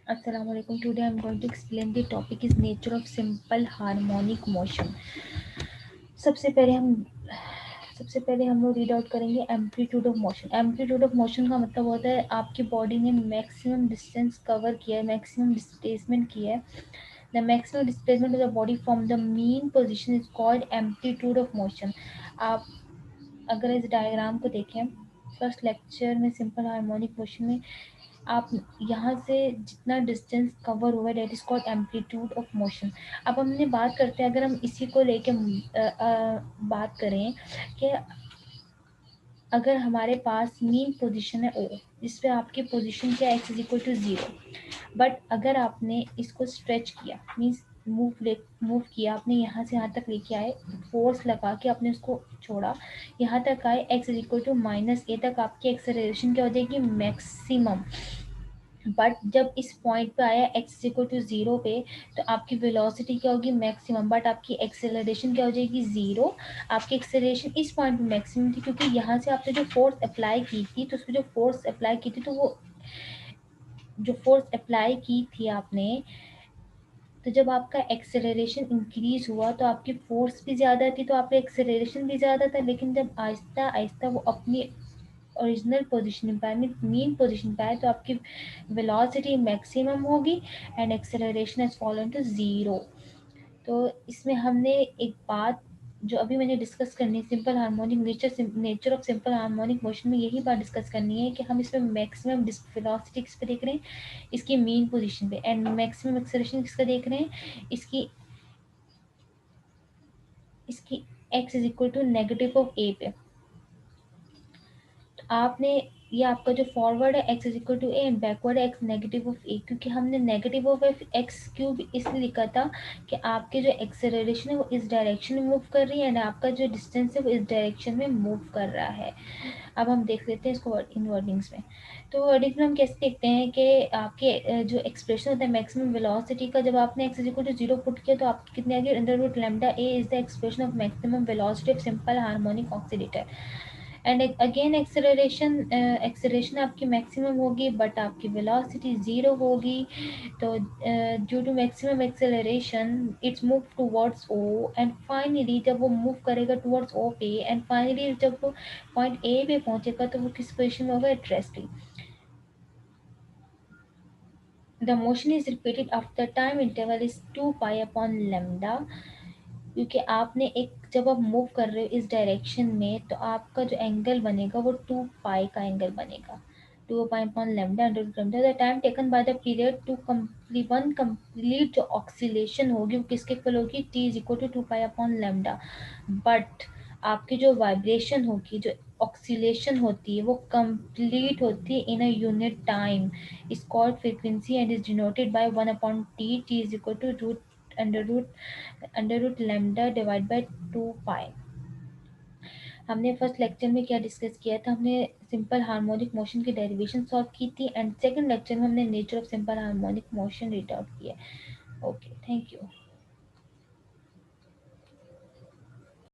Assalamu alaikum. Today I'm going to explain the topic is nature of simple harmonic motion. सबसे पहले हम सबसे पहले हम लोग रीड आउट करेंगे amplitude of motion. Amplitude of motion का मतलब होता है आपकी बॉडी ने मैक्सिमम डिस्टेंस कवर किया है, मैक्सिमम डिस्प्लेसमेंट किया है। The maximum displacement of the body from the mean position is called amplitude of motion. आप अगर इस डायग्राम को देखें फर्स्ट लेक्चर में सिंपल हार्मोनिक मोशन में, आप यहाँ से जितना डिस्टेंस कवर हुआ है that is called amplitude of motion. अब हमने बात करते हैं, अगर हम इसी को लेके बात करें कि अगर हमारे पास मीन पोजीशन है ओ, जिस पे आपकी पोजीशन क्या है x is equal to zero, but अगर आपने इसको स्ट्रेच किया मीन्स मूव किया, आपने यहाँ से यहाँ तक लेके आए, फोर्स लगा के आपने उसको छोड़ा, यहाँ तक आए x is equal to minus ए तक, आपकी एक्सेलरेशन क्या हो जाएगी मैक्सिमम। बट जब इस पॉइंट पे आया एक्स इक्वल टू जीरो पे, तो आपकी वेलोसिटी क्या होगी मैक्सिमम, बट आपकी एक्सेलरेशन क्या हो जाएगी जीरो। आपकी एक्सेलरेशन इस पॉइंट पे मैक्सिमम थी क्योंकि यहाँ से आपने जो फोर्स अप्लाई की थी, तो उसमें जो फोर्स अप्लाई की थी, तो वो जो फोर्स अप्लाई की थी आपने, तो जब आपका एक्सेलरेशन इंक्रीज हुआ तो आपकी फोर्स भी ज़्यादा थी, तो आपका एक्सेलरेशन भी ज़्यादा था। लेकिन जब आहिस्ता आहिस्ता वो अपनी ओरिजिनल पोजीशन पे आए, मीन पोजीशन पे आए, तो आपकी वेलोसिटी मैक्सिमम होगी and acceleration has fallen to zero. तो इसमें हमने एक बात जो अभी मैंने डिस्कस करनी है, simple harmonic nature of simple harmonic motion में यही बात डिस्कस करनी है कि हम इसमें मैक्सिमम वेलोसिटी किस पे देख रहे हैं, इसकी मीन पोजीशन पे, एंड मैक्सिमम एक्सेलरेशन किसका देख रहे हैं, इसकी इसकी x is equal to negative of a पे। आपने ये आपका जो फॉरवर्ड है x is equal to a and backward है x नेगेटिव ऑफ ए, क्योंकि हमने नेगेटिव ऑफ एक्स क्यूब इसलिए लिखा था कि आपके जो एक्सेलरेशन है वो इस डायरेक्शन में मूव कर रही है एंड आपका जो डिस्टेंस है वो इस डायरेक्शन में मूव कर रहा है। अब हम देख लेते हैं इसको इन वर्डिंग्स में। तो वर्डिंग्स में हम कैसे देखते हैं कि आपके जो एक्सप्रेशन होता है मैक्सिमम वेलोसिटी का, जब आपने x is equal to zero put किया तो आपकी कितनी आ गई, under root lambda A is the expression of maximum velocity of simple harmonic oscillator. And again acceleration आपकी मैक्सिमम होगी बट आपकी वेलोसिटी ज़ीरो होगी। तो due to maximum acceleration it's move towards O, and finally जब वो move करेगा towards ओ पे, and finally जब वो पॉइंट ए पे पहुंचेगा तो वो किस पोजिशन में होगा, at resting. The motion is repeated after time interval is 2 pi upon lambda. क्योंकि आपने एक जब आप मूव कर रहे हो इस डायरेक्शन में, तो आपका जो एंगल बनेगा वो 2 पाई का एंगल बनेगा, 2 pi upon lambda under root lambda. The time taken by the period to complete जो ऑक्सीलेशन होगी वो किसके इक्वल होगी, T is equal to 2 pi upon lambda. But आपकी जो वाइब्रेशन होगी, जो ऑक्सीलेशन होती है, वो कंप्लीट होती है in a unit time, is called frequency and is denoted by 1/t, T is equal to under root lambda divide by 2 pi. हमने फर्स्ट लेक्चर में क्या डिस्कस किया था, हमने सिंपल हार्मोनिक मोशन की डेरिवेशन सॉल्व की थी, एंड सेकंड लेक्चर में हमने nature of simple harmonic motion read out किया। Okay, thank you.